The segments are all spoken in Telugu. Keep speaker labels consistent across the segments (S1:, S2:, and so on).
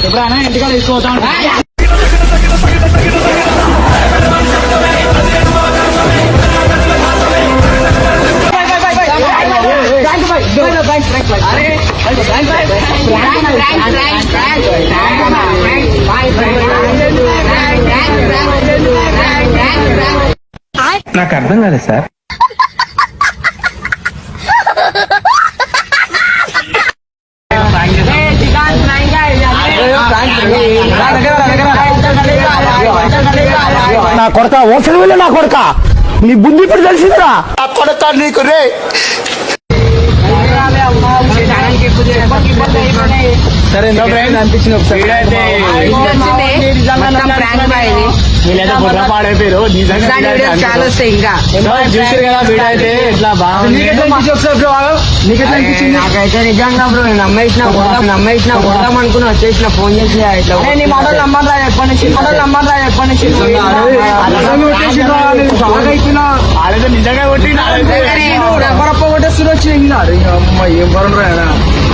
S1: ఎప్పుడైనా ఇంటికాడ తీసుకోవతా
S2: నాకు అర్థం కాలేదు సార్.
S3: నా కొడక ఓసలు వెళ్ళి నా కొడక నీ బుద్ధి ఇప్పుడు తెలిసిందిరా కొడక నీకు రే.
S1: సరే అనిపించింది ఒకసారి పాడైపోయారు చూసారు కదా వీడియో అయితే ఎట్లా
S4: నాకైతే నిజంగా బ్రో నేను నమ్మేసిన కొడదాం అనుకుని వచ్చేసిన ఫోన్ చేసి ఇట్లా నీ మాటలు నమ్మరా ఎప్పటి నుంచి
S1: నిజంగా కొట్టి ఏం పరుడు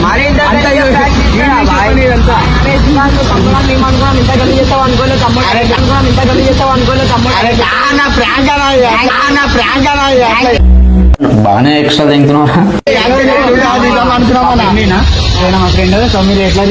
S4: మరి ఇంత గల్లి చేస్తావు అనుకోలేదు
S2: బాగానే ఎక్స్ట్రా తింటున్నా.
S1: మా ఫ్రెండ్ సో మీరు ఎట్లా